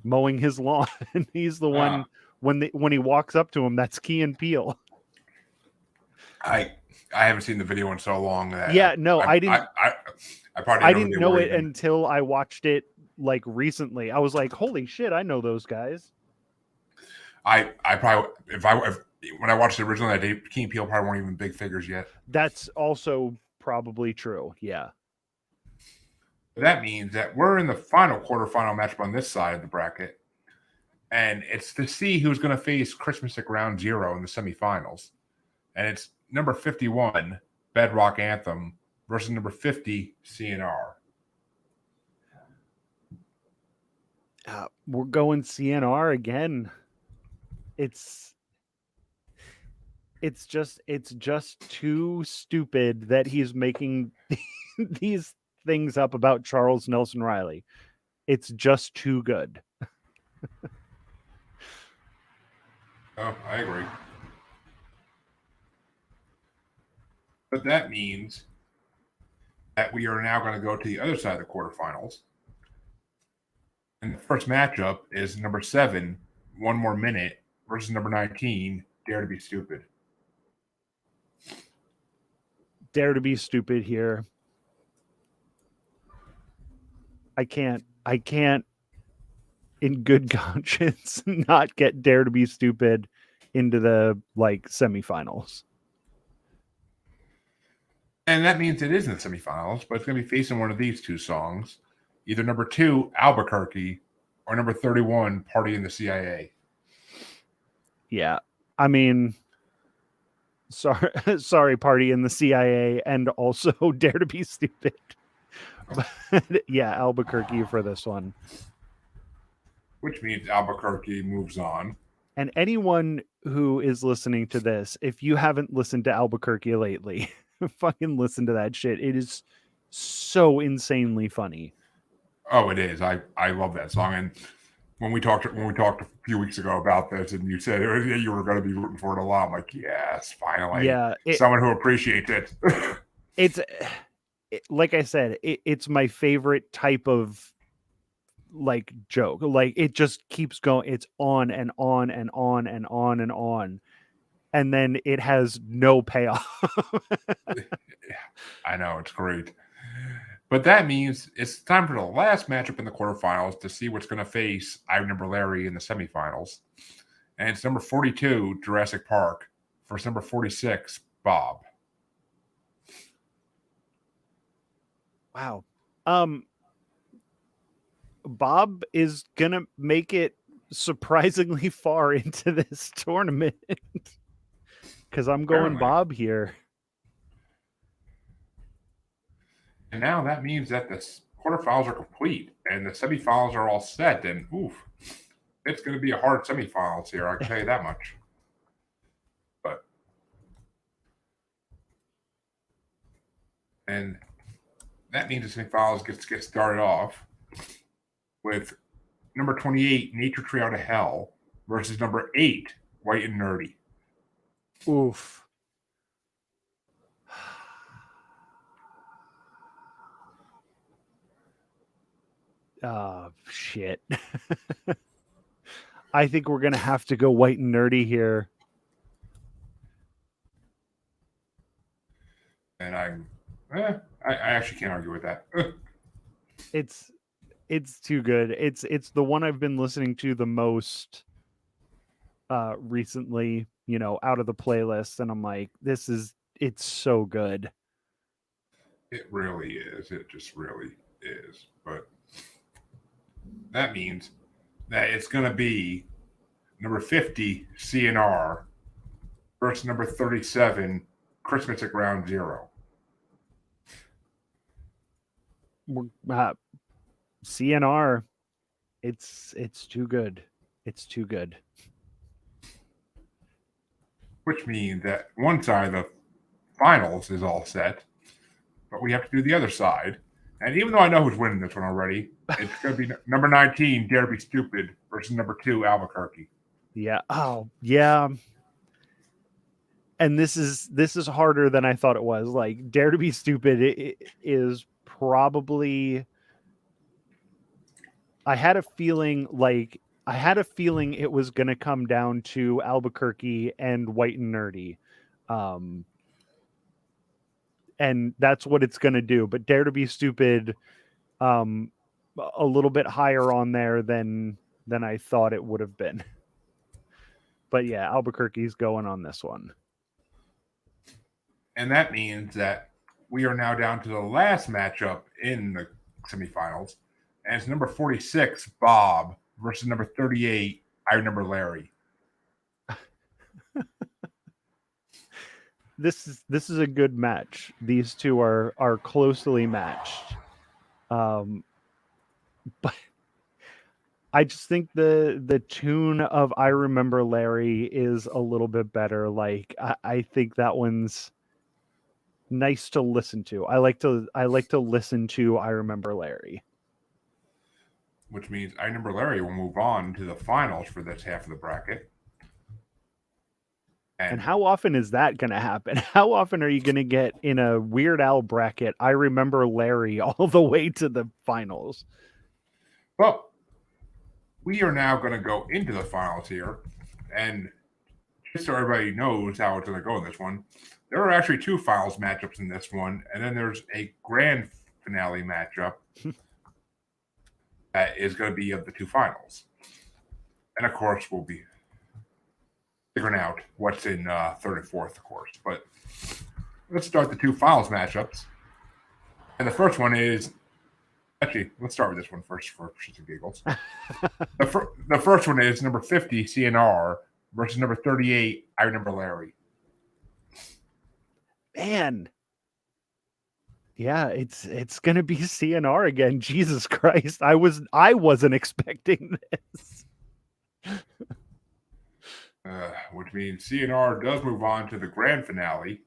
mowing his lawn. He's the one when he walks up to him. That's Key and Peele. I haven't seen the video in so long that I didn't. I didn't know it until I watched it like recently. I was like, holy shit, I know those guys. I probably when I watched it originally, Key and Peele probably weren't even big figures yet. That's also probably true. Yeah. That means that we're in the final quarterfinal matchup on this side of the bracket, and it's to see who's going to face Christmas at Ground Zero in the semifinals, and it's number 51, Bedrock Anthem, versus number 50, CNR. We're going CNR again. It's just too stupid that he's making these things up about Charles Nelson Reilly. It's just too good. Oh, I agree. But that means that we are now going to go to the other side of the quarterfinals. And the first matchup is number 7, One More Minute, versus number 19, Dare to Be Stupid. Dare to Be Stupid here. I can't in good conscience not get Dare to Be Stupid into the semifinals. And that means it is in the semifinals, but it's going to be facing one of these two songs, either number 2, Albuquerque, or number 31, Party in the CIA. Yeah, I mean, sorry, Party in the CIA, and also Dare to Be Stupid. But yeah, Albuquerque for this one. Which means Albuquerque moves on. And anyone who is listening to this, if you haven't listened to Albuquerque lately, fucking listen to that shit. It is so insanely funny. Oh, it is. I love that song. And when we talked a few weeks ago about this, and you said you were going to be rooting for it a lot. I'm like, yes, finally, Yeah, someone who appreciates it. it's like I said, it's my favorite type of like joke. Like it just keeps going. It's on and on and on and on and on, and then it has no payoff. I know, it's great. But that means it's time for the last matchup in the quarterfinals to see what's going to face I Remember Larry in the semifinals. And it's number 42, Jurassic Park, versus number 46, Bob. Wow. Bob is gonna make it surprisingly far into this tournament because I'm going Apparently. Bob here. And now that means that the quarterfinals are complete and the semifinals are all set. And oof, it's going to be a hard semifinals here. I can tell you that much. But and that means the semifinals get started off with number 28, Nature Tree Out of Hell, versus number 8, White and Nerdy. Oof. Shit. I think we're gonna have to go White and Nerdy here. And I actually can't argue with that. It's too good. It's the one I've been listening to the most recently, out of the playlist, and I'm like, it's so good. It really is. It just really is. But that means that it's going to be number 50, CNR, versus number 37, Christmas at Ground Zero. CNR, it's too good. It's too good. Which means that one side of the finals is all set, but we have to do the other side. And even though I know who's winning this one already, it's going to be number 19, Dare to Be Stupid, versus number 2, Albuquerque. Yeah. Oh, yeah. And this is harder than I thought it was. Like, Dare to Be Stupid it is probably. I had a feeling it was going to come down to Albuquerque and White and Nerdy. And that's what it's going to do. But Dare to Be Stupid, a little bit higher on there than I thought it would have been. But yeah, Albuquerque's going on this one. And that means that we are now down to the last matchup in the semifinals. And it's number 46, Bob, versus number 38, I Remember Larry. This is a good match. These two are closely matched. But I just think the tune of I Remember Larry is a little bit better. Like I think that one's nice to listen to. I like to listen to I Remember Larry. Which means I Remember Larry will move on to the finals for this half of the bracket. And how often is that going to happen? How often are you going to get in a Weird Al bracket I Remember Larry all the way to the finals? Well, we are now going to go into the finals here. And just so everybody knows how it's going to go in this one, there are actually 2 finals matchups in this one. And then there's a grand finale matchup that is going to be of the 2 finals. And of course, we'll be figuring out what's in third and fourth, of course. But let's start the 2 finals matchups. And the first one is actually, let's start with this one first for shits and giggles. The first one is number 50, CNR, versus number 38, I Remember Larry. Man. Yeah, it's gonna be CNR again. Jesus Christ. I wasn't expecting this. Which means CNR does move on to the grand finale,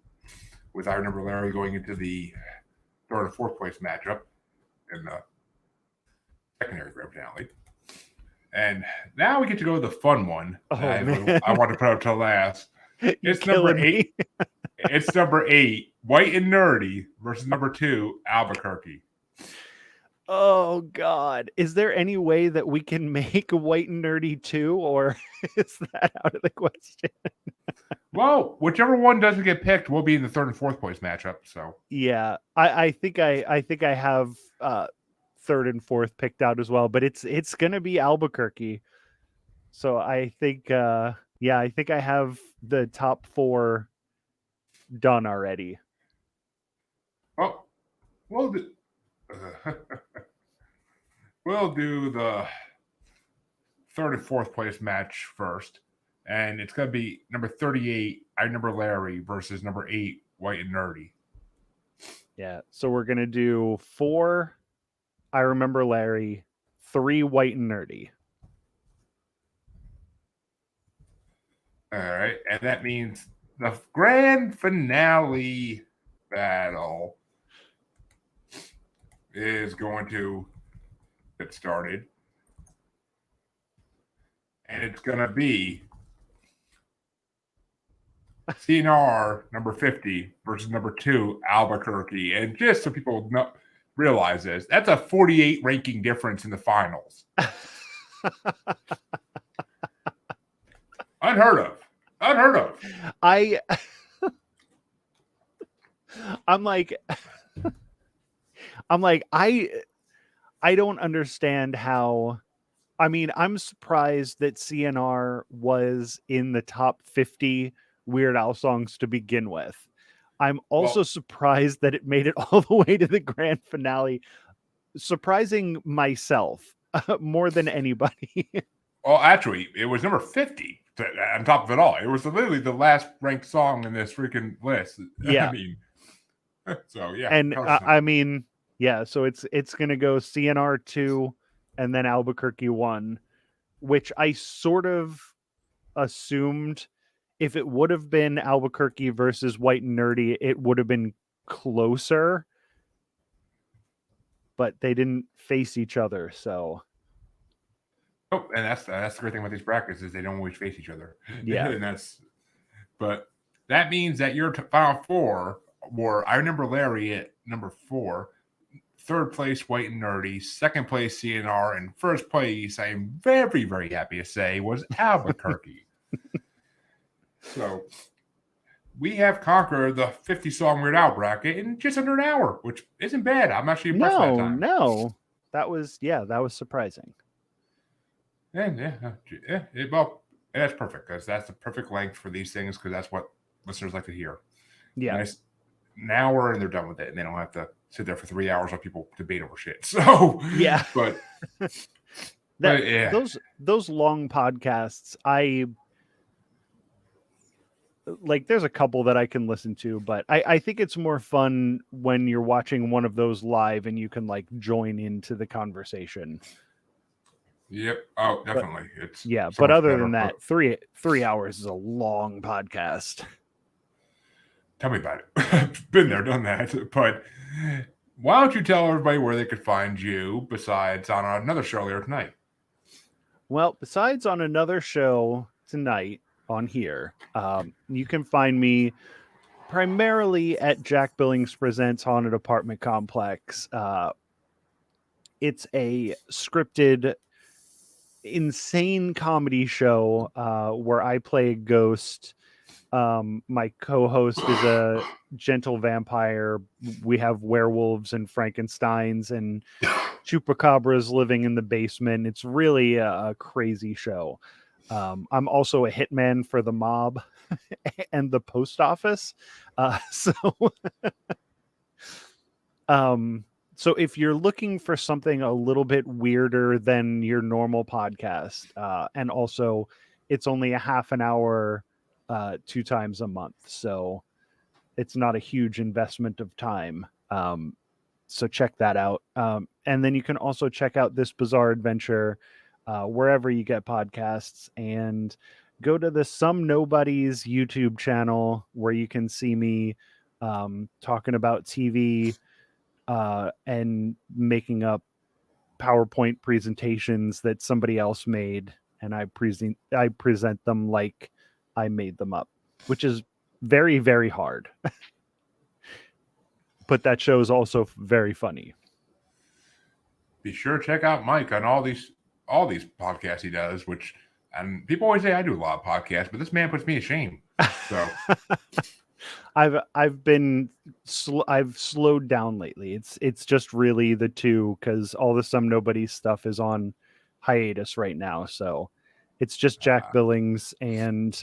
with I Remember Larry going into the third or fourth place matchup in the secondary grand finale. And now we get to go to the fun one. Oh, man. I want to put up till last. You're It's number killing 8. me. It's number 8, White and Nerdy versus number 2, Albuquerque. Oh God. Is there any way that we can make White and Nerdy 2, or is that out of the question? Well, whichever one doesn't get picked will be in the 3rd and 4th place matchup. So Yeah. I think I have 3rd and 4th picked out as well, but it's gonna be Albuquerque. So I think I think I have the top 4 done already. well, we'll do, we'll do the 3rd and 4th place match first. And it's going to be number 38, I Remember Larry versus number 8, White and Nerdy. Yeah. So we're gonna do 4 I Remember Larry, 3 White and Nerdy. All right. And that means the grand finale battle is going to get started. And it's going to be CNR number 50 versus number 2, Albuquerque. And just so people realize this, that's a 48 ranking difference in the finals. Unheard of. I'm like I don't understand how. I mean, I'm surprised that CNR was in the top 50 Weird Al songs to begin with. I'm also surprised that it made it all the way to the grand finale, surprising myself more than anybody. Well, actually, it was number 50 on top of it all. It was literally the last ranked song in this freaking list. Yeah. I mean, so yeah. And I mean, yeah, so it's going to go CNR 2 and then Albuquerque 1, which I sort of assumed if it would have been Albuquerque versus White and Nerdy, it would have been closer, but they didn't face each other. So, oh, and that's the great thing about these brackets is they don't always face each other. Yeah. And but that means that your final 4 were I Remember Larry at number 4, 3rd place White and Nerdy, 2nd place CNR, and 1st place, I am very, very happy to say, was Albuquerque. So we have conquered the 50 song Weird Al bracket in just under an hour, which isn't bad. I'm actually impressed with that time. No, that was surprising. And well, that's perfect because that's the perfect length for these things because that's what listeners like to hear. Yeah. Nice. An hour and they're done with it, and they don't have to sit there for 3 hours while people debate over shit. So yeah, but those long podcasts, I like. There's a couple that I can listen to, but I think it's more fun when you're watching one of those live and you can like join into the conversation. Yep. Oh, definitely. But other than that, 3 hours is a long podcast. Tell me about it. Been there, done that. But why don't you tell everybody where they could find you besides on another show later tonight? Well, besides on another show tonight on here, you can find me primarily at Jack Billings Presents Haunted Apartment Complex. It's a scripted, insane comedy show where I play a ghost. My co-host is a gentle vampire. We have werewolves and Frankensteins and chupacabras living in the basement. It's really a crazy show. I'm also a hitman for the mob and the post office. So if you're looking for something a little bit weirder than your normal podcast, and also it's only a half an hour 2 times a month, so it's not a huge investment of time. So check that out. And then you can also check out This Bizarre Adventure wherever you get podcasts, and go to the Some Nobodies YouTube channel where you can see me talking about TV and making up PowerPoint presentations that somebody else made, and I present them like I made them up, which is very, very hard. But that show is also very funny. Be sure to check out Mike on all these podcasts he does, which, and people always say I do a lot of podcasts, but this man puts me to shame. So I've slowed down lately. It's just really the two, because all the Some Nobody stuff is on hiatus right now. So it's just Jack Billings and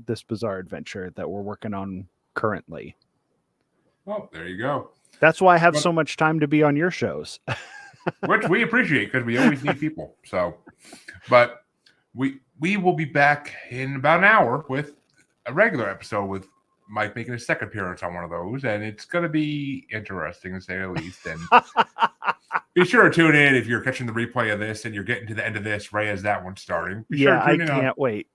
This Bizarre Adventure that we're working on currently. Well, there you go. That's why I have so much time to be on your shows. Which we appreciate, because we always need people. So, but we will be back in about an hour with a regular episode with Mike making his second appearance on one of those, and it's going to be interesting to say the least. And be sure to tune in if you're catching the replay of this and you're getting to the end of this right as that one's starting. Be sure to tune in. I can't wait.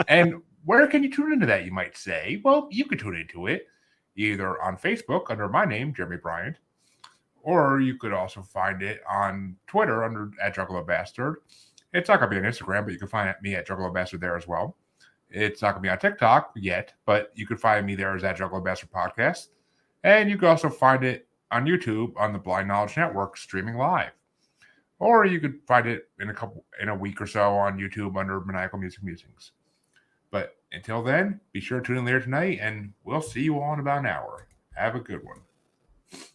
And where can you tune into that, you might say? Well, you can tune into it either on Facebook under my name, Jeremy Bryant, or you could also find it on Twitter under @JuggaloBastard. It's not going to be on Instagram, but you can find me at JuggaloBastard there as well. It's not going to be on TikTok yet, but you can find me there as @JuggaloBastard Podcast. And you can also find it on YouTube on the Blind Knowledge Network streaming live. Or you could find it in a week or so on YouTube under Maniacal Music Musings. But until then, be sure to tune in later tonight, and we'll see you all in about an hour. Have a good one.